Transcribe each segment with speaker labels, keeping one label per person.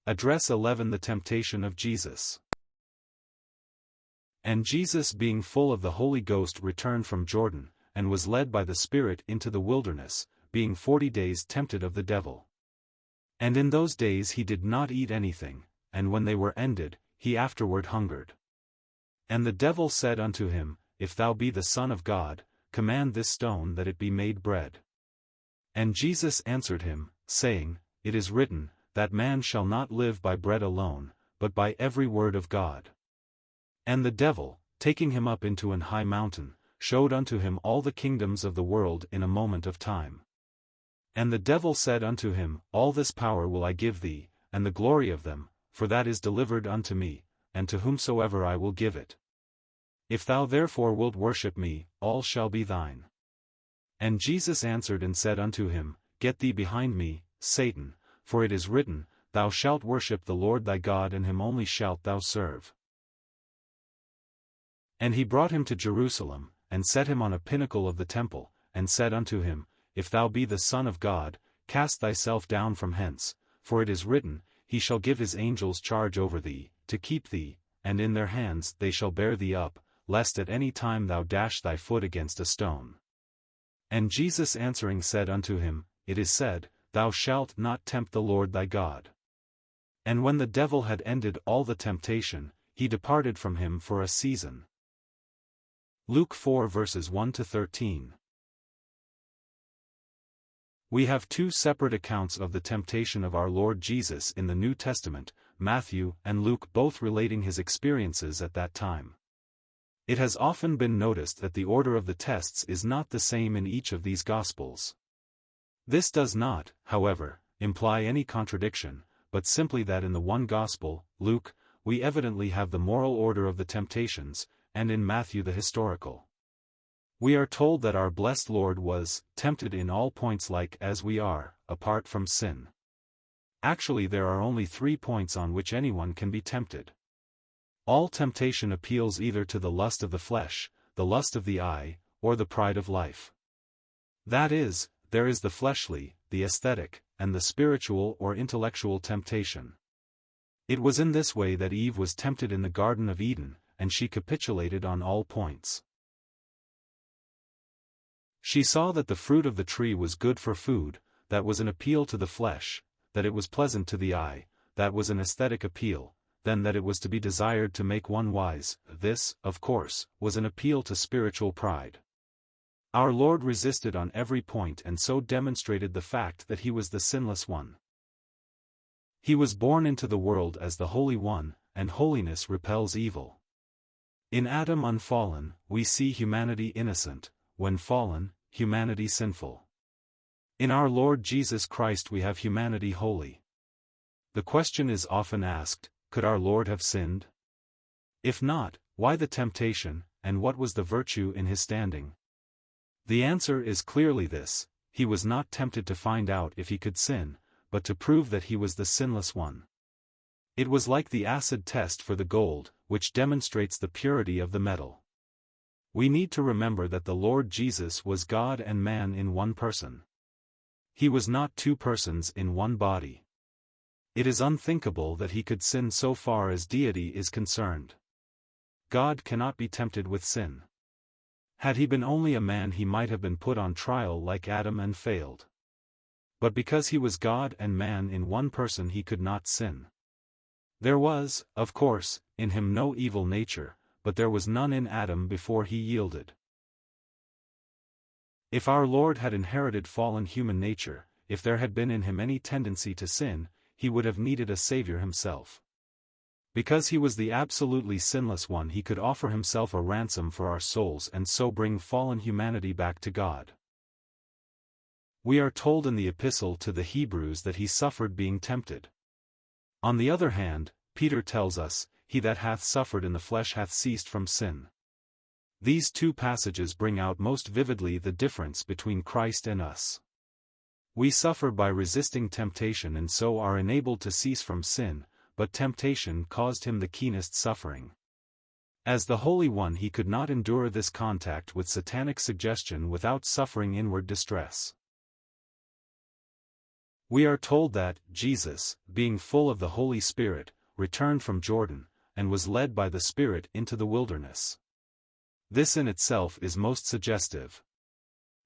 Speaker 1: Address 11. The temptation of Jesus. And Jesus, being full of the Holy Ghost, returned from Jordan, and was led by the Spirit into the wilderness, being 40 days tempted of the devil. And in those days he did not eat anything, and when they were ended, he afterward hungered. And the devil said unto him, If thou be the Son of God, command this stone that it be made bread. And Jesus answered him, saying, It is written, that man shall not live by bread alone, but by every word of God. And the devil, taking him up into an high mountain, showed unto him all the kingdoms of the world in a moment of time. And the devil said unto him, All this power will I give thee, and the glory of them, for that is delivered unto me, and to whomsoever I will give it. If thou therefore wilt worship me, all shall be thine. And Jesus answered and said unto him, Get thee behind me, Satan, for it is written, Thou shalt worship the Lord thy God, and him only shalt thou serve. And he brought him to Jerusalem, and set him on a pinnacle of the temple, and said unto him, If thou be the Son of God, cast thyself down from hence, for it is written, He shall give his angels charge over thee, to keep thee, and in their hands they shall bear thee up, lest at any time thou dash thy foot against a stone. And Jesus answering said unto him, It is said, Thou shalt not tempt the Lord thy God. And when the devil had ended all the temptation, he departed from him for a season. Luke 4 verses 1-13. We have two separate accounts of the temptation of our Lord Jesus in the New Testament, Matthew and Luke, both relating his experiences at that time. It has often been noticed that the order of the tests is not the same in each of these Gospels. This does not, however, imply any contradiction, but simply that in the one Gospel, Luke, we evidently have the moral order of the temptations, and in Matthew the historical. We are told that our blessed Lord was tempted in all points like as we are, apart from sin. Actually, there are only 3 points on which anyone can be tempted. All temptation appeals either to the lust of the flesh, the lust of the eye, or the pride of life. That is, there is the fleshly, the aesthetic, and the spiritual or intellectual temptation. It was in this way that Eve was tempted in the Garden of Eden, and she capitulated on all points. She saw that the fruit of the tree was good for food, that was an appeal to the flesh, that it was pleasant to the eye, that was an aesthetic appeal, then that it was to be desired to make one wise, this, of course, was an appeal to spiritual pride. Our Lord resisted on every point and so demonstrated the fact that he was the sinless one. He was born into the world as the Holy One, and holiness repels evil. In Adam unfallen, we see humanity innocent, when fallen, humanity sinful. In our Lord Jesus Christ we have humanity holy. The question is often asked, could our Lord have sinned? If not, why the temptation, and what was the virtue in his standing? The answer is clearly this: he was not tempted to find out if he could sin, but to prove that he was the sinless one. It was like the acid test for the gold, which demonstrates the purity of the metal. We need to remember that the Lord Jesus was God and man in one person. He was not two persons in one body. It is unthinkable that he could sin so far as deity is concerned. God cannot be tempted with sin. Had he been only a man, he might have been put on trial like Adam and failed. But because he was God and man in one person, he could not sin. There was, of course, in him no evil nature, but there was none in Adam before he yielded. If our Lord had inherited fallen human nature, if there had been in him any tendency to sin, he would have needed a Savior himself. Because he was the absolutely sinless one, he could offer himself a ransom for our souls and so bring fallen humanity back to God. We are told in the Epistle to the Hebrews that he suffered being tempted. On the other hand, Peter tells us, "He that hath suffered in the flesh hath ceased from sin." These two passages bring out most vividly the difference between Christ and us. We suffer by resisting temptation and so are enabled to cease from sin, but temptation caused him the keenest suffering. As the Holy One, he could not endure this contact with satanic suggestion without suffering inward distress. We are told that Jesus, being full of the Holy Spirit, returned from Jordan, and was led by the Spirit into the wilderness. This in itself is most suggestive.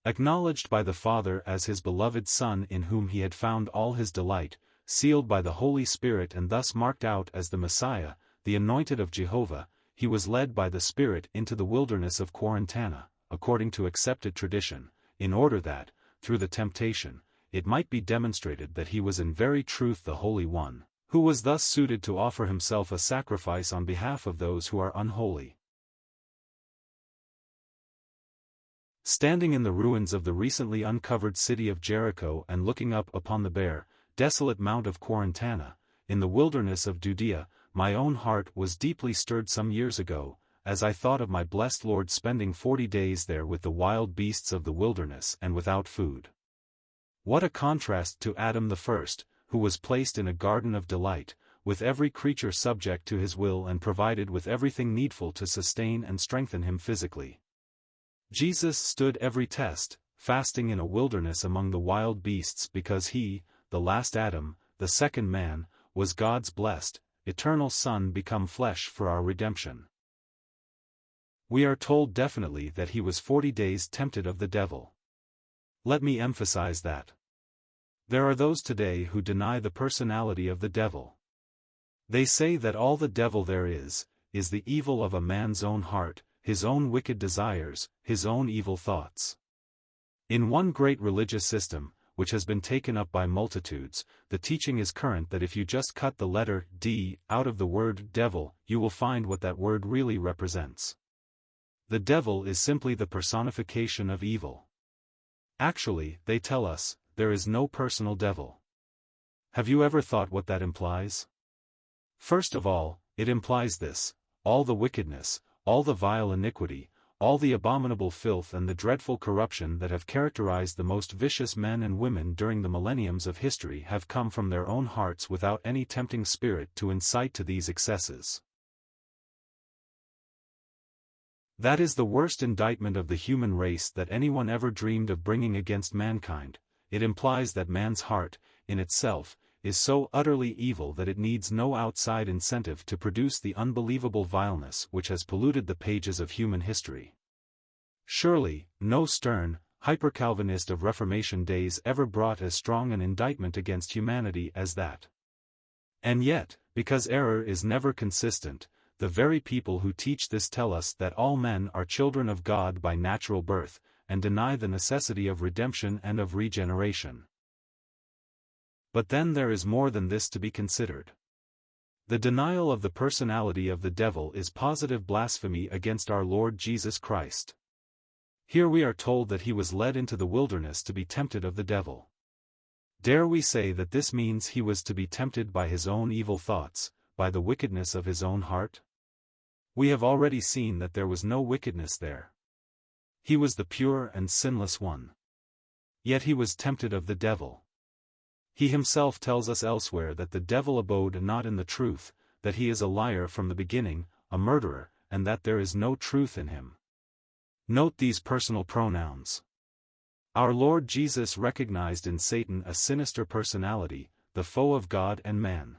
Speaker 1: Acknowledged by the Father as his beloved Son in whom he had found all his delight, sealed by the Holy Spirit and thus marked out as the Messiah, the anointed of Jehovah, he was led by the Spirit into the wilderness of Quarantana, according to accepted tradition, in order that, through the temptation, it might be demonstrated that he was in very truth the Holy One, who was thus suited to offer himself a sacrifice on behalf of those who are unholy. Standing in the ruins of the recently uncovered city of Jericho and looking up upon the bare, desolate mount of Quarantana, in the wilderness of Judea, my own heart was deeply stirred some years ago, as I thought of my blessed Lord spending 40 days there with the wild beasts of the wilderness and without food. What a contrast to Adam the first, who was placed in a garden of delight, with every creature subject to his will and provided with everything needful to sustain and strengthen him physically. Jesus stood every test, fasting in a wilderness among the wild beasts because he, the last Adam, the second man, was God's blessed, eternal Son become flesh for our redemption. We are told definitely that he was 40 days tempted of the devil. Let me emphasize that. There are those today who deny the personality of the devil. They say that all the devil there is the evil of a man's own heart, his own wicked desires, his own evil thoughts. In one great religious system, which has been taken up by multitudes, the teaching is current that if you just cut the letter D out of the word devil, you will find what that word really represents. The devil is simply the personification of evil. Actually, they tell us, there is no personal devil. Have you ever thought what that implies? First of all, it implies this: all the wickedness, all the vile iniquity, all the abominable filth and the dreadful corruption that have characterized the most vicious men and women during the millenniums of history have come from their own hearts without any tempting spirit to incite to these excesses. That is the worst indictment of the human race that anyone ever dreamed of bringing against mankind. It implies that man's heart, in itself, is so utterly evil that it needs no outside incentive to produce the unbelievable vileness which has polluted the pages of human history. Surely, no stern, hyper-Calvinist of Reformation days ever brought as strong an indictment against humanity as that. And yet, because error is never consistent, the very people who teach this tell us that all men are children of God by natural birth, and deny the necessity of redemption and of regeneration. But then there is more than this to be considered. The denial of the personality of the devil is positive blasphemy against our Lord Jesus Christ. Here we are told that he was led into the wilderness to be tempted of the devil. Dare we say that this means he was to be tempted by his own evil thoughts, by the wickedness of his own heart? We have already seen that there was no wickedness there. He was the pure and sinless one. Yet he was tempted of the devil. He himself tells us elsewhere that the devil abode not in the truth, that he is a liar from the beginning, a murderer, and that there is no truth in him. Note these personal pronouns. Our Lord Jesus recognized in Satan a sinister personality, the foe of God and man.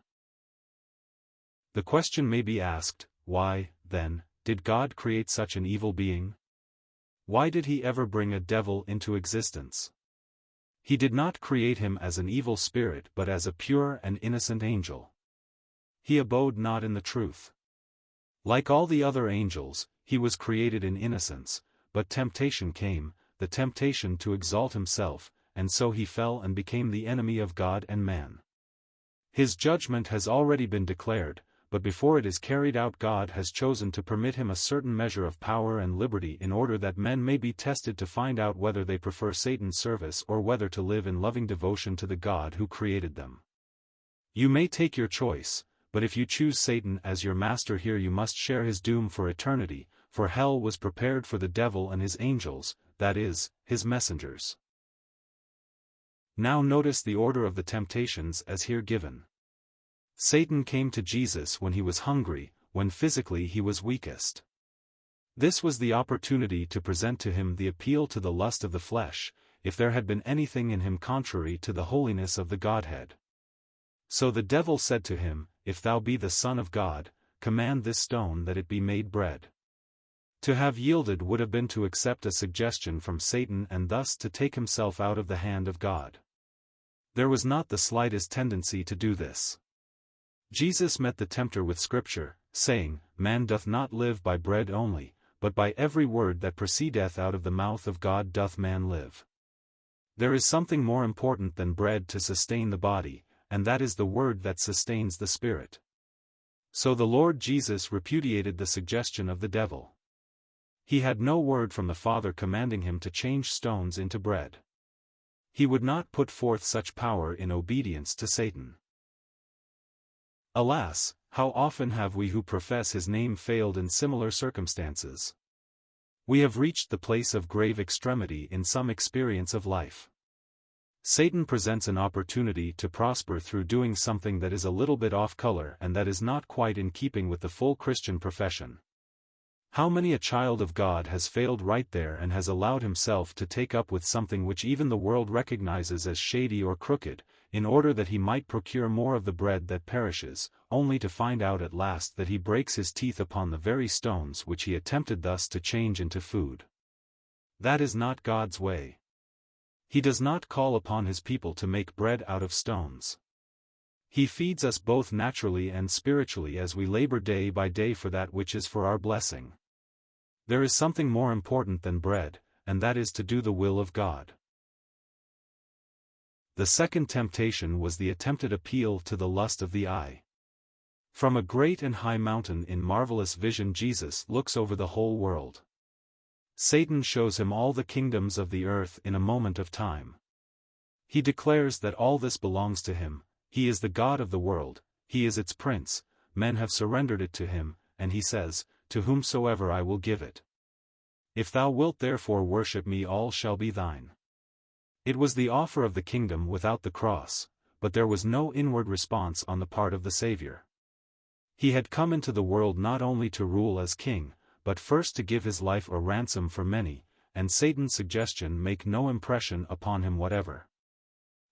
Speaker 1: The question may be asked, why, then, did God create such an evil being? Why did he ever bring a devil into existence? He did not create him as an evil spirit but as a pure and innocent angel. He abode not in the truth. Like all the other angels, he was created in innocence, but temptation came, the temptation to exalt himself, and so he fell and became the enemy of God and man. His judgment has already been declared, but before it is carried out God has chosen to permit him a certain measure of power and liberty in order that men may be tested to find out whether they prefer Satan's service or whether to live in loving devotion to the God who created them. You may take your choice, but if you choose Satan as your master here you must share his doom for eternity, for hell was prepared for the devil and his angels, that is, his messengers. Now notice the order of the temptations as here given. Satan came to Jesus when he was hungry, when physically he was weakest. This was the opportunity to present to him the appeal to the lust of the flesh. if there had been anything in him contrary to the holiness of the Godhead. So the devil said to him, If thou be the Son of God, command this stone that it be made bread. To have yielded would have been to accept a suggestion from Satan and thus to take himself out of the hand of God. There was not the slightest tendency to do this. Jesus met the tempter with Scripture, saying, Man doth not live by bread only, but by every word that proceedeth out of the mouth of God doth man live. There is something more important than bread to sustain the body, and that is the word that sustains the spirit. So the Lord Jesus repudiated the suggestion of the devil. He had no word from the Father commanding him to change stones into bread. He would not put forth such power in obedience to Satan. Alas, how often have we who profess his name failed in similar circumstances? We have reached the place of grave extremity in some experience of life. Satan presents an opportunity to prosper through doing something that is a little bit off color and that is not quite in keeping with the full Christian profession. How many a child of God has failed right there and has allowed himself to take up with something which even the world recognizes as shady or crooked, in order that he might procure more of the bread that perishes, only to find out at last that he breaks his teeth upon the very stones which he attempted thus to change into food. That is not God's way. He does not call upon his people to make bread out of stones. He feeds us both naturally and spiritually as we labor day by day for that which is for our blessing. There is something more important than bread, and that is to do the will of God. The second temptation was the attempted appeal to the lust of the eye. From a great and high mountain in marvelous vision Jesus looks over the whole world. Satan shows him all the kingdoms of the earth in a moment of time. He declares that all this belongs to him, he is the God of the world, he is its prince, men have surrendered it to him, and he says, To whomsoever I will give it. If thou wilt therefore worship me all shall be thine. It was the offer of the kingdom without the cross, but there was no inward response on the part of the Savior. He had come into the world not only to rule as king, but first to give his life a ransom for many, and Satan's suggestion make no impression upon him whatever.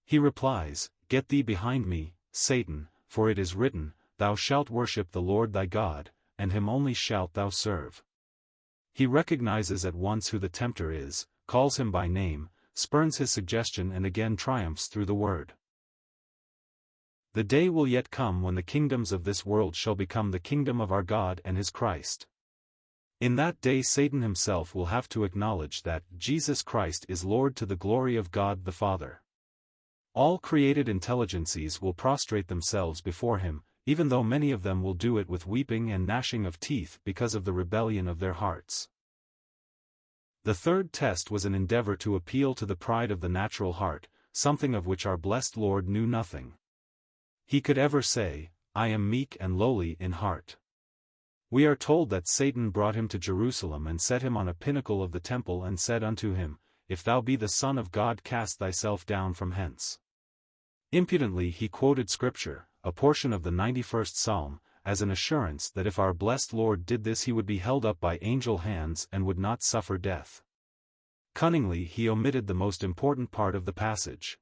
Speaker 1: He replies, Get thee behind me, Satan, for it is written, Thou shalt worship the Lord thy God, and him only shalt thou serve. He recognizes at once who the tempter is, calls him by name, spurns his suggestion and again triumphs through the word. The day will yet come when the kingdoms of this world shall become the kingdom of our God and his Christ. In that day Satan himself will have to acknowledge that Jesus Christ is Lord to the glory of God the Father. All created intelligences will prostrate themselves before him, even though many of them will do it with weeping and gnashing of teeth because of the rebellion of their hearts. The third test was an endeavor to appeal to the pride of the natural heart, something of which our blessed Lord knew nothing. He could ever say, I am meek and lowly in heart. We are told that Satan brought him to Jerusalem and set him on a pinnacle of the temple and said unto him, If thou be the Son of God cast thyself down from hence. Impudently he quoted Scripture, a portion of the 91st Psalm, as an assurance that if our blessed Lord did this he would be held up by angel hands and would not suffer death. Cunningly he omitted the most important part of the passage.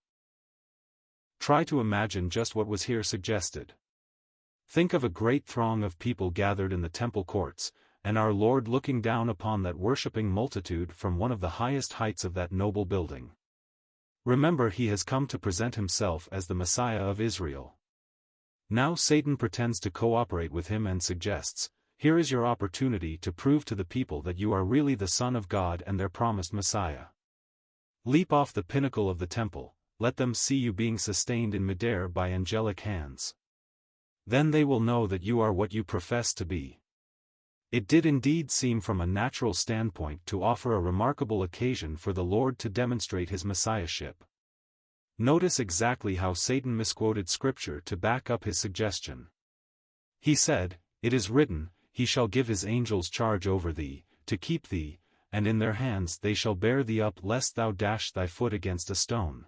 Speaker 1: Try to imagine just what was here suggested. Think of a great throng of people gathered in the temple courts, and our Lord looking down upon that worshipping multitude from one of the highest heights of that noble building. Remember, he has come to present himself as the Messiah of Israel. Now Satan pretends to cooperate with him and suggests, Here is your opportunity to prove to the people that you are really the Son of God and their promised Messiah. Leap off the pinnacle of the temple, let them see you being sustained in midair by angelic hands. Then they will know that you are what you profess to be. It did indeed seem from a natural standpoint to offer a remarkable occasion for the Lord to demonstrate his messiahship. Notice exactly how Satan misquoted Scripture to back up his suggestion. He said, It is written, He shall give his angels charge over thee, to keep thee, and in their hands they shall bear thee up lest thou dash thy foot against a stone.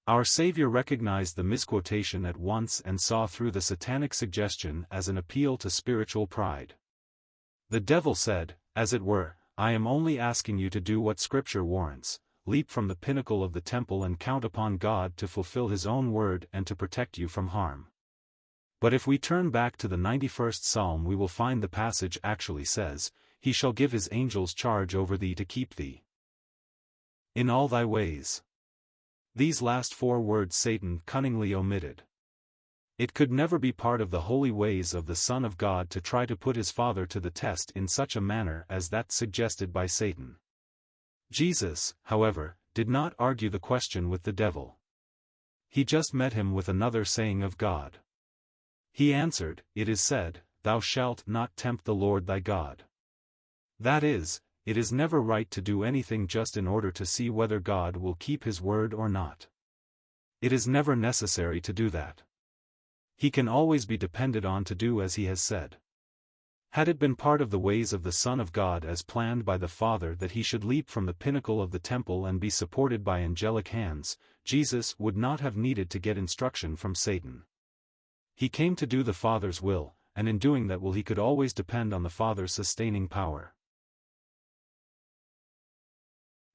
Speaker 1: Our Savior recognized the misquotation at once and saw through the satanic suggestion as an appeal to spiritual pride. The devil said, as it were, I am only asking you to do what Scripture warrants, leap from the pinnacle of the temple and count upon God to fulfill His own word and to protect you from harm. But if we turn back to the 91st Psalm, we will find the passage actually says, He shall give His angels charge over thee to keep thee in all thy ways. These last 4 words Satan cunningly omitted. It could never be part of the holy ways of the Son of God to try to put His Father to the test in such a manner as that suggested by Satan. Jesus, however, did not argue the question with the devil. He just met him with another saying of God. He answered, It is said, Thou shalt not tempt the Lord thy God. That is, it is never right to do anything just in order to see whether God will keep His word or not. It is never necessary to do that. He can always be depended on to do as He has said. Had it been part of the ways of the Son of God as planned by the Father that He should leap from the pinnacle of the temple and be supported by angelic hands, Jesus would not have needed to get instruction from Satan. He came to do the Father's will, and in doing that will He could always depend on the Father's sustaining power.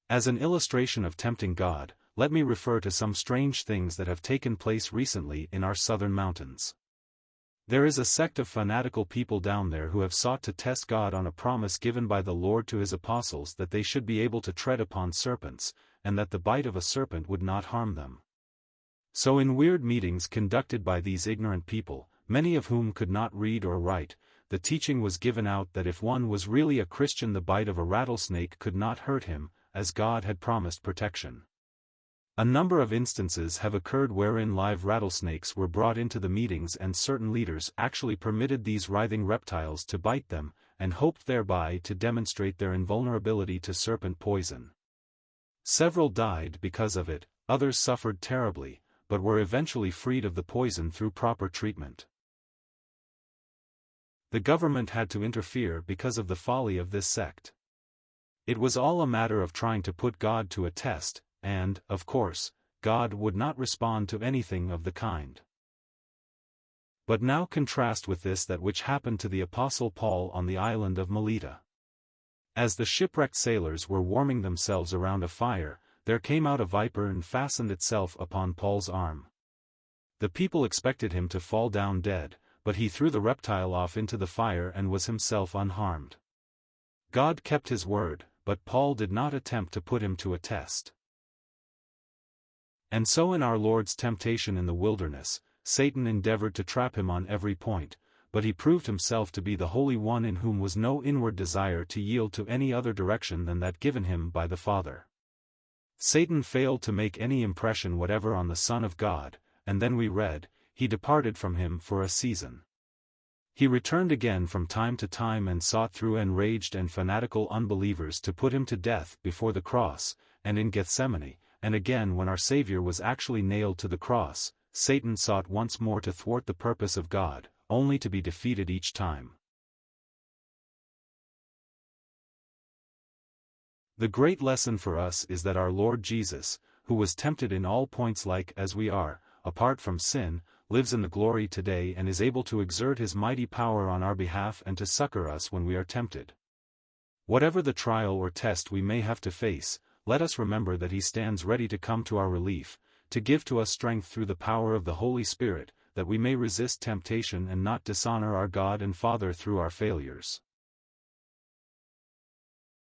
Speaker 1: As an illustration of tempting God, let me refer to some strange things that have taken place recently in our southern mountains. There is a sect of fanatical people down there who have sought to test God on a promise given by the Lord to His apostles that they should be able to tread upon serpents, and that the bite of a serpent would not harm them. So in weird meetings conducted by these ignorant people, many of whom could not read or write, the teaching was given out that if one was really a Christian, the bite of a rattlesnake could not hurt him, as God had promised protection. A number of instances have occurred wherein live rattlesnakes were brought into the meetings, and certain leaders actually permitted these writhing reptiles to bite them, and hoped thereby to demonstrate their invulnerability to serpent poison. Several died because of it, others suffered terribly, but were eventually freed of the poison through proper treatment. The government had to interfere because of the folly of this sect. It was all a matter of trying to put God to a test, and, of course, God would not respond to anything of the kind. But now contrast with this that which happened to the Apostle Paul on the island of Melita. As the shipwrecked sailors were warming themselves around a fire, there came out a viper and fastened itself upon Paul's arm. The people expected him to fall down dead, but he threw the reptile off into the fire and was himself unharmed. God kept His word, but Paul did not attempt to put him to a test. And so in our Lord's temptation in the wilderness, Satan endeavored to trap Him on every point, but He proved Himself to be the Holy One in whom was no inward desire to yield to any other direction than that given Him by the Father. Satan failed to make any impression whatever on the Son of God, and then we read, He departed from Him for a season. He returned again from time to time and sought through enraged and fanatical unbelievers to put Him to death before the cross, and in Gethsemane, and again when our Savior was actually nailed to the cross, Satan sought once more to thwart the purpose of God, only to be defeated each time. The great lesson for us is that our Lord Jesus, who was tempted in all points like as we are, apart from sin, lives in the glory today and is able to exert His mighty power on our behalf and to succor us when we are tempted. Whatever the trial or test we may have to face, let us remember that He stands ready to come to our relief, to give to us strength through the power of the Holy Spirit, that we may resist temptation and not dishonor our God and Father through our failures.